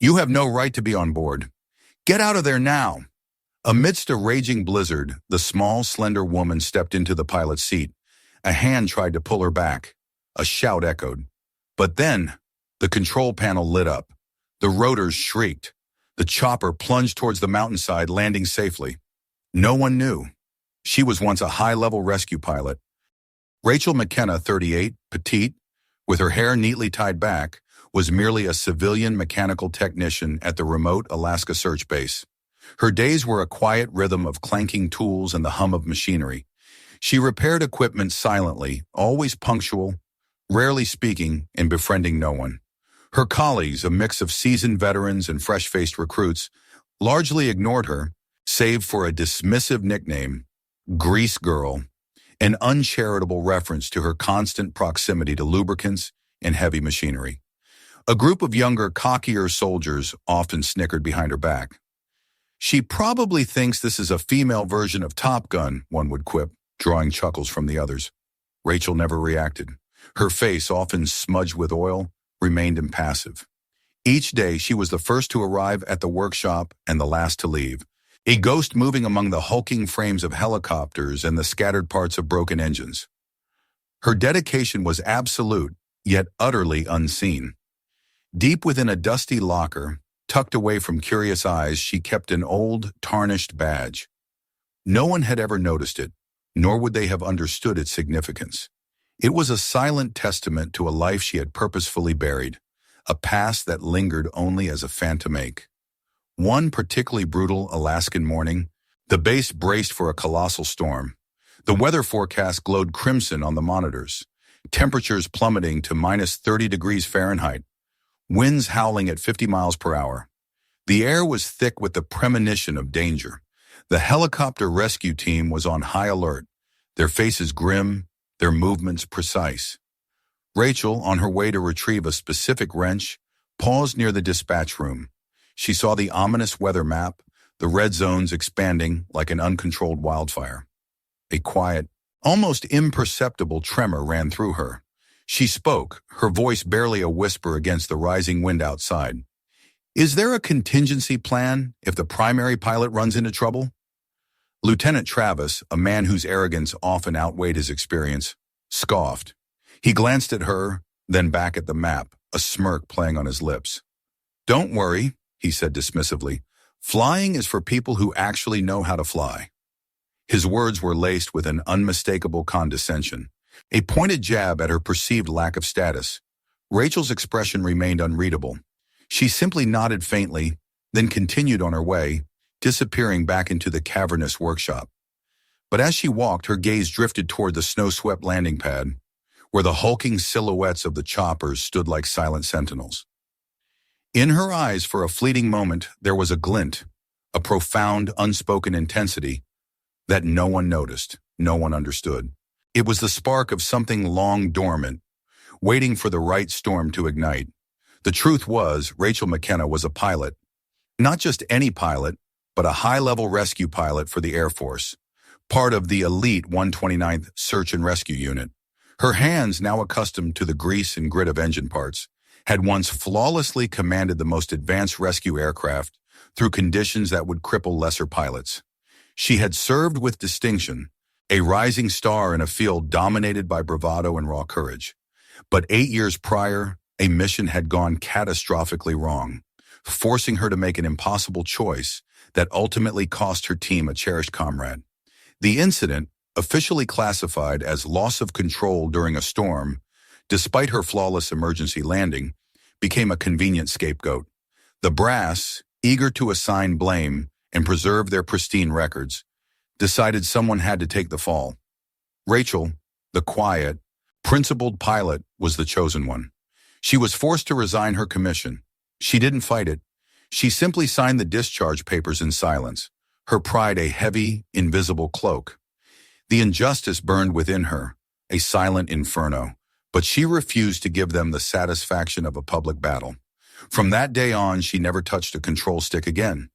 You have no right to be on board. Get out of there now. Amidst a raging blizzard, the small, slender woman stepped into the pilot's seat. A hand tried to pull her back. A shout echoed. But then, the control panel lit up. The rotors shrieked. The chopper plunged towards the mountainside, landing safely. No one knew. She was once a high-level rescue pilot. Rachel McKenna, 38, petite, with her hair neatly tied back, was merely a civilian mechanical technician at the remote Alaska search base. Her days were a quiet rhythm of clanking tools and the hum of machinery. She repaired equipment silently, always punctual, rarely speaking and befriending no one. Her colleagues, a mix of seasoned veterans and fresh-faced recruits, largely ignored her, save for a dismissive nickname, Grease Girl, an uncharitable reference to her constant proximity to lubricants and heavy machinery. A group of younger, cockier soldiers often snickered behind her back. She probably thinks this is a female version of Top Gun, one would quip, drawing chuckles from the others. Rachel never reacted. Her face, often smudged with oil, remained impassive. Each day she was the first to arrive at the workshop and the last to leave, a ghost moving among the hulking frames of helicopters and the scattered parts of broken engines. Her dedication was absolute, yet utterly unseen. Deep within a dusty locker, tucked away from curious eyes, she kept an old, tarnished badge. No one had ever noticed it, nor would they have understood its significance. It was a silent testament to a life she had purposefully buried, a past that lingered only as a phantom ache. One particularly brutal Alaskan morning, the base braced for a colossal storm. The weather forecast glowed crimson on the monitors, temperatures plummeting to minus 30 degrees Fahrenheit, winds howling at 50 miles per hour. The air was thick with the premonition of danger. The helicopter rescue team was on high alert, their faces grim, their movements precise. Rachel, on her way to retrieve a specific wrench, paused near the dispatch room. She saw the ominous weather map, the red zones expanding like an uncontrolled wildfire. A quiet, almost imperceptible tremor ran through her. She spoke, her voice barely a whisper against the rising wind outside. "Is there a contingency plan if the primary pilot runs into trouble?" Lieutenant Travis, a man whose arrogance often outweighed his experience, scoffed. He glanced at her, then back at the map, a smirk playing on his lips. "Don't worry," he said dismissively. "Flying is for people who actually know how to fly." His words were laced with an unmistakable condescension, a pointed jab at her perceived lack of status. Rachel's expression remained unreadable. She simply nodded faintly, then continued on her way, disappearing back into the cavernous workshop. But as she walked, her gaze drifted toward the snow-swept landing pad, where the hulking silhouettes of the choppers stood like silent sentinels. In her eyes, for a fleeting moment, there was a glint, a profound, unspoken intensity that no one noticed, no one understood. It was the spark of something long dormant, waiting for the right storm to ignite. The truth was, Rachel McKenna was a pilot. Not just any pilot, but a high-level rescue pilot for the Air Force, part of the elite 129th Search and Rescue Unit. Her hands, now accustomed to the grease and grit of engine parts, had once flawlessly commanded the most advanced rescue aircraft through conditions that would cripple lesser pilots. She had served with distinction, a rising star in a field dominated by bravado and raw courage. But 8 years prior, a mission had gone catastrophically wrong, forcing her to make an impossible choice that ultimately cost her team a cherished comrade. The incident, officially classified as loss of control during a storm, despite her flawless emergency landing, became a convenient scapegoat. The brass, eager to assign blame and preserve their pristine records, decided someone had to take the fall. Rachel, the quiet, principled pilot, was the chosen one. She was forced to resign her commission. She didn't fight it. She simply signed the discharge papers in silence, her pride a heavy, invisible cloak. The injustice burned within her, a silent inferno, but she refused to give them the satisfaction of a public battle. From that day on, she never touched a control stick again.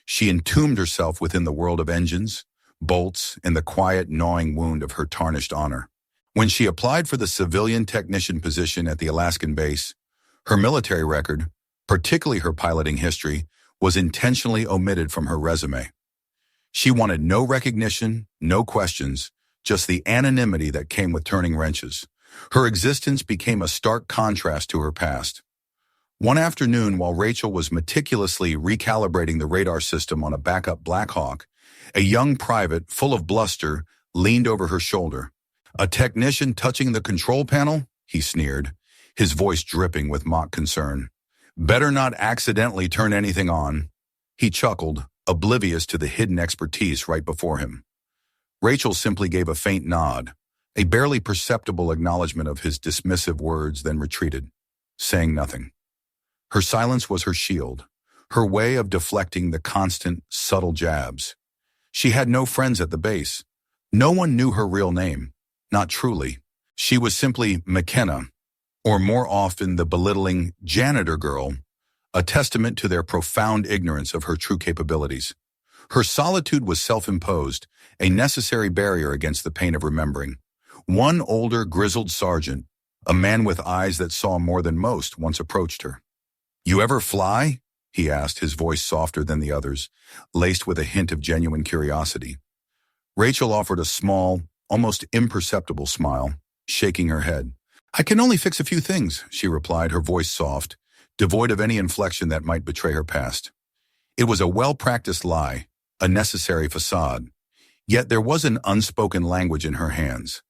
She entombed herself within the world of engines, bolts, and the quiet, gnawing wound of her tarnished honor. When she applied for the civilian technician position at the Alaskan base, her military record, particularly her piloting history, was intentionally omitted from her resume. She wanted no recognition, no questions, just the anonymity that came with turning wrenches. Her existence became a stark contrast to her past. One afternoon, while Rachel was meticulously recalibrating the radar system on a backup Black Hawk, a young private, full of bluster, leaned over her shoulder. "A technician touching the control panel?" he sneered, his voice dripping with mock concern. "Better not accidentally turn anything on." He chuckled, oblivious to the hidden expertise right before him. Rachel simply gave a faint nod, a barely perceptible acknowledgement of his dismissive words, then retreated, saying nothing. Her silence was her shield, her way of deflecting the constant, subtle jabs. She had no friends at the base. No one knew her real name, not truly. She was simply McKenna, or more often the belittling janitor girl, a testament to their profound ignorance of her true capabilities. Her solitude was self-imposed, a necessary barrier against the pain of remembering. One older, grizzled sergeant, a man with eyes that saw more than most, once approached her. "You ever fly?" he asked, his voice softer than the others, laced with a hint of genuine curiosity. Rachel offered a small, almost imperceptible smile, shaking her head. "I can only fix a few things," she replied, her voice soft, devoid of any inflection that might betray her past. It was a well-practiced lie, a necessary facade. Yet there was an unspoken language in her hands.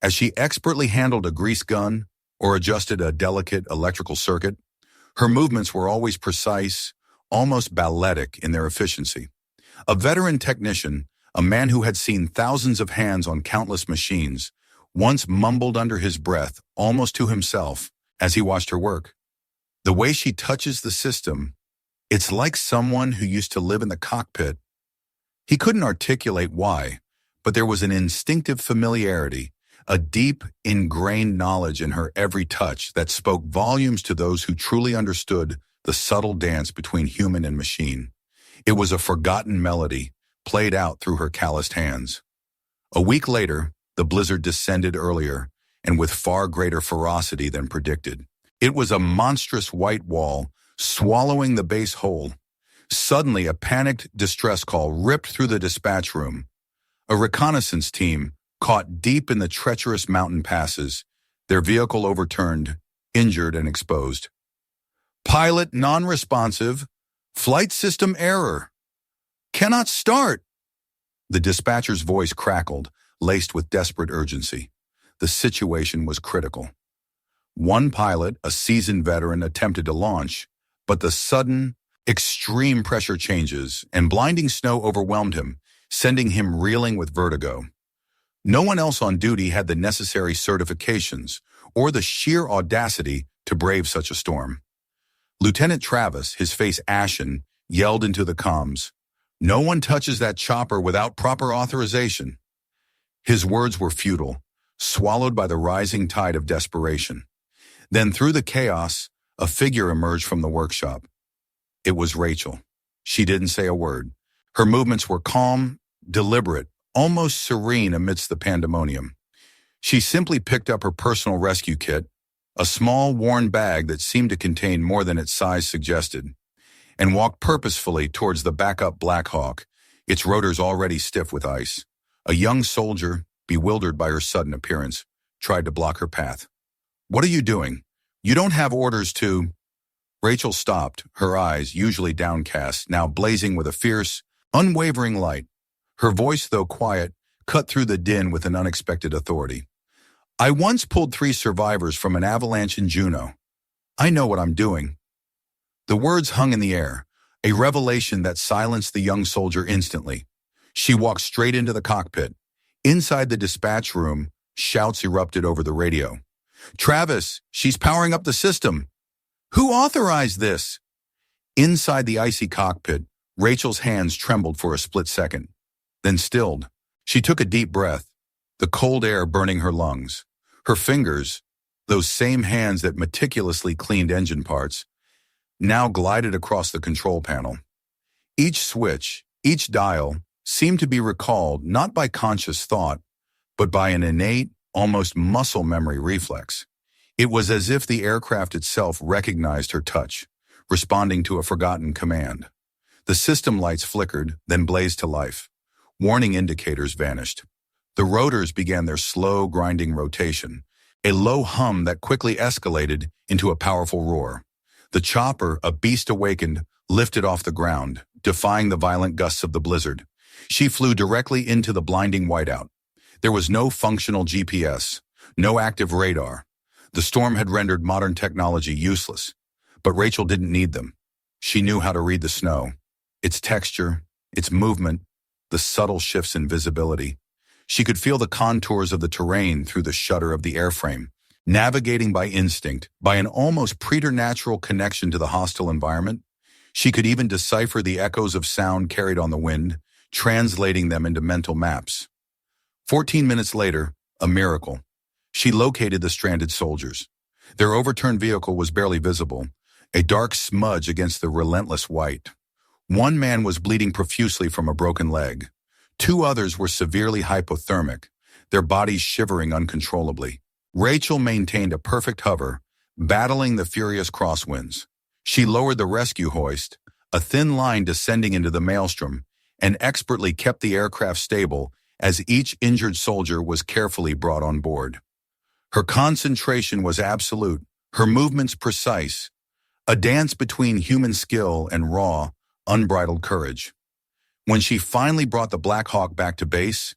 As she expertly handled a grease gun or adjusted a delicate electrical circuit, her movements were always precise, almost balletic in their efficiency. A veteran technician, a man who had seen thousands of hands on countless machines, once mumbled under his breath, almost to himself, as he watched her work. "The way she touches the system, it's like someone who used to live in the cockpit." He couldn't articulate why, but there was an instinctive familiarity, a deep, ingrained knowledge in her every touch that spoke volumes to those who truly understood the subtle dance between human and machine. It was a forgotten melody, played out through her calloused hands. A week later, the blizzard descended earlier, and with far greater ferocity than predicted. It was a monstrous white wall, swallowing the base whole. Suddenly, a panicked distress call ripped through the dispatch room. A reconnaissance team, caught deep in the treacherous mountain passes, their vehicle overturned, injured and exposed. "Pilot non-responsive. Flight system error. Cannot start." The dispatcher's voice crackled, laced with desperate urgency. The situation was critical. One pilot, a seasoned veteran, attempted to launch, but the sudden, extreme pressure changes and blinding snow overwhelmed him, sending him reeling with vertigo. No one else on duty had the necessary certifications or the sheer audacity to brave such a storm. Lieutenant Travis, his face ashen, yelled into the comms, "No one touches that chopper without proper authorization." His words were futile, swallowed by the rising tide of desperation. Then through the chaos, a figure emerged from the workshop. It was Rachel. She didn't say a word. Her movements were calm, deliberate, almost serene amidst the pandemonium. She simply picked up her personal rescue kit, a small, worn bag that seemed to contain more than its size suggested, and walked purposefully towards the backup Black Hawk, its rotors already stiff with ice. A young soldier, bewildered by her sudden appearance, tried to block her path. "What are you doing? You don't have orders to—" Rachel stopped, her eyes, usually downcast, now blazing with a fierce, unwavering light. Her voice, though quiet, cut through the din with an unexpected authority. "I once pulled 3 survivors from an avalanche in Juneau. I know what I'm doing." The words hung in the air, a revelation that silenced the young soldier instantly. She walked straight into the cockpit. Inside the dispatch room, shouts erupted over the radio. "Travis, she's powering up the system." "Who authorized this?" Inside the icy cockpit, Rachel's hands trembled for a split second, then stilled. She took a deep breath, the cold air burning her lungs. Her fingers, those same hands that meticulously cleaned engine parts, now glided across the control panel. Each switch, each dial, seemed to be recalled not by conscious thought, but by an innate, almost muscle memory reflex. It was as if the aircraft itself recognized her touch, responding to a forgotten command. The system lights flickered, then blazed to life. Warning indicators vanished. The rotors began their slow, grinding rotation, a low hum that quickly escalated into a powerful roar. The chopper, a beast awakened, lifted off the ground, defying the violent gusts of the blizzard. She flew directly into the blinding whiteout. There was no functional GPS, no active radar. The storm had rendered modern technology useless, but Rachel didn't need them. She knew how to read the snow, its texture, its movement, the subtle shifts in visibility. She could feel the contours of the terrain through the shudder of the airframe, navigating by instinct, by an almost preternatural connection to the hostile environment. She could even decipher the echoes of sound carried on the wind, translating them into mental maps. 14 minutes later, a miracle. She located the stranded soldiers. Their overturned vehicle was barely visible, a dark smudge against the relentless white. One man was bleeding profusely from a broken leg. 2 others were severely hypothermic, their bodies shivering uncontrollably. Rachel maintained a perfect hover, battling the furious crosswinds. She lowered the rescue hoist, a thin line descending into the maelstrom, and expertly kept the aircraft stable as each injured soldier was carefully brought on board. Her concentration was absolute, her movements precise, a dance between human skill and raw, unbridled courage. When she finally brought the Black Hawk back to base,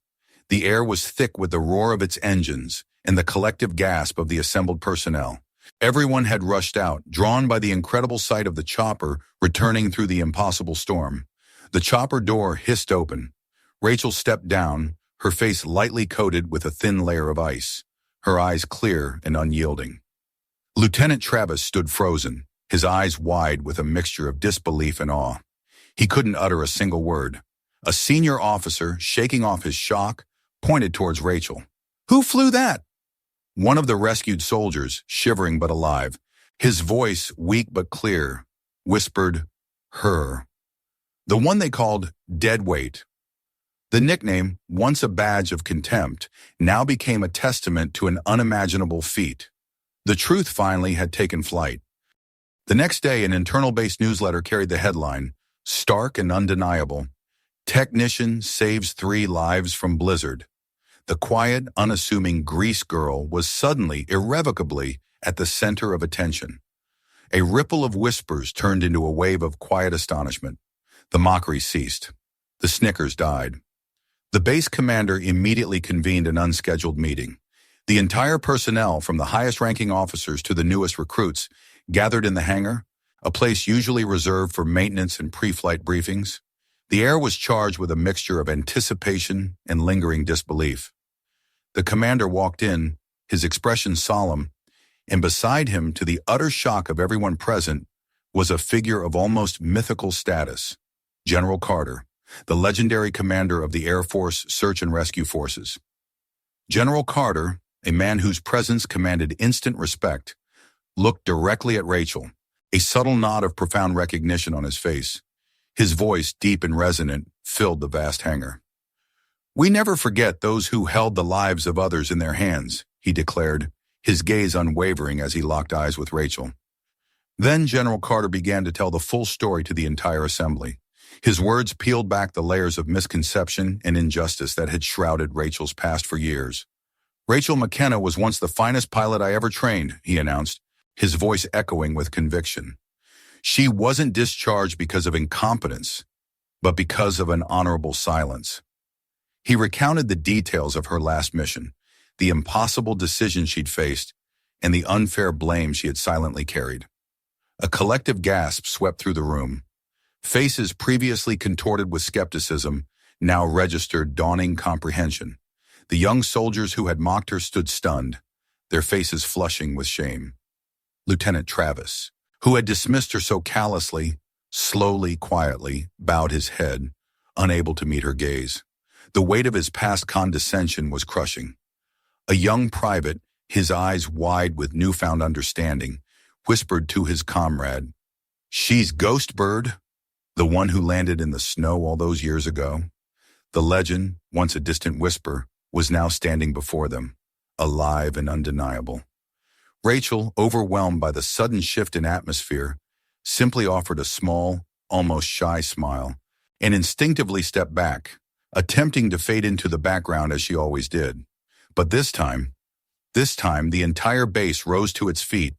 the air was thick with the roar of its engines and the collective gasp of the assembled personnel. Everyone had rushed out, drawn by the incredible sight of the chopper returning through the impossible storm. The chopper door hissed open. Rachel stepped down, her face lightly coated with a thin layer of ice, her eyes clear and unyielding. Lieutenant Travis stood frozen, his eyes wide with a mixture of disbelief and awe. He couldn't utter a single word. A senior officer, shaking off his shock, pointed towards Rachel. "Who flew that?" One of the rescued soldiers, shivering but alive, his voice weak but clear, whispered, "Her." The one they called Deadweight. The nickname, once a badge of contempt, now became a testament to an unimaginable feat. The truth finally had taken flight. The next day, an internal-based newsletter carried the headline, stark and undeniable, "Technician saves 3 lives from blizzard." The quiet, unassuming Grease girl was suddenly, irrevocably, at the center of attention. A ripple of whispers turned into a wave of quiet astonishment. The mockery ceased. The snickers died. The base commander immediately convened an unscheduled meeting. The entire personnel, from the highest-ranking officers to the newest recruits, gathered in the hangar, a place usually reserved for maintenance and pre-flight briefings. The air was charged with a mixture of anticipation and lingering disbelief. The commander walked in, his expression solemn, and beside him, to the utter shock of everyone present, was a figure of almost mythical status, General Carter, the legendary commander of the Air Force Search and Rescue Forces. General Carter, a man whose presence commanded instant respect, looked directly at Rachel, a subtle nod of profound recognition on his face. His voice, deep and resonant, filled the vast hangar. "We never forget those who held the lives of others in their hands," he declared, his gaze unwavering as he locked eyes with Rachel. Then General Carter began to tell the full story to the entire assembly. His words peeled back the layers of misconception and injustice that had shrouded Rachel's past for years. "Rachel McKenna was once the finest pilot I ever trained," he announced, his voice echoing with conviction. "She wasn't discharged because of incompetence, but because of an honorable silence." He recounted the details of her last mission, the impossible decisions she'd faced, and the unfair blame she had silently carried. A collective gasp swept through the room. Faces previously contorted with skepticism now registered dawning comprehension. The young soldiers who had mocked her stood stunned, their faces flushing with shame. Lieutenant Travis, who had dismissed her so callously, slowly, quietly, bowed his head, unable to meet her gaze. The weight of his past condescension was crushing. A young private, his eyes wide with newfound understanding, whispered to his comrade, "She's Ghost Bird, the one who landed in the snow all those years ago." The legend, once a distant whisper, was now standing before them, alive and undeniable. Rachel, overwhelmed by the sudden shift in atmosphere, simply offered a small, almost shy smile, and instinctively stepped back, attempting to fade into the background as she always did. But this time, the entire base rose to its feet.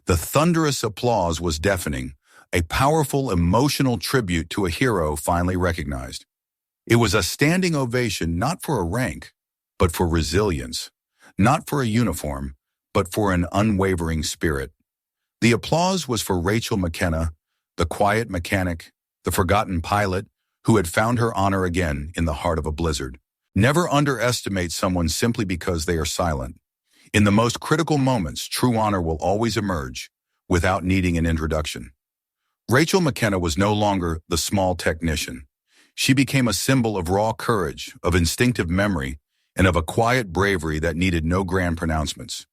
The thunderous applause was deafening, a powerful emotional tribute to a hero finally recognized. It was a standing ovation not for a rank, but for resilience, not for a uniform, but for an unwavering spirit. The applause was for Rachel McKenna, the quiet mechanic, the forgotten pilot, who had found her honor again in the heart of a blizzard. Never underestimate someone simply because they are silent. In the most critical moments, true honor will always emerge, without needing an introduction. Rachel McKenna was no longer the small technician. She became a symbol of raw courage, of instinctive memory, and of a quiet bravery that needed no grand pronouncements.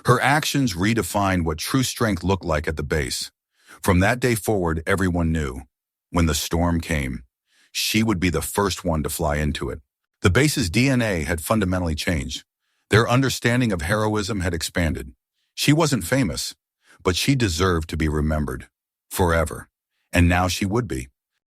Her actions redefined what true strength looked like at the base. From that day forward, everyone knew, when the storm came, she would be the first one to fly into it. The base's DNA had fundamentally changed. Their understanding of heroism had expanded. She wasn't famous, but she deserved to be remembered. Forever. And now she would be.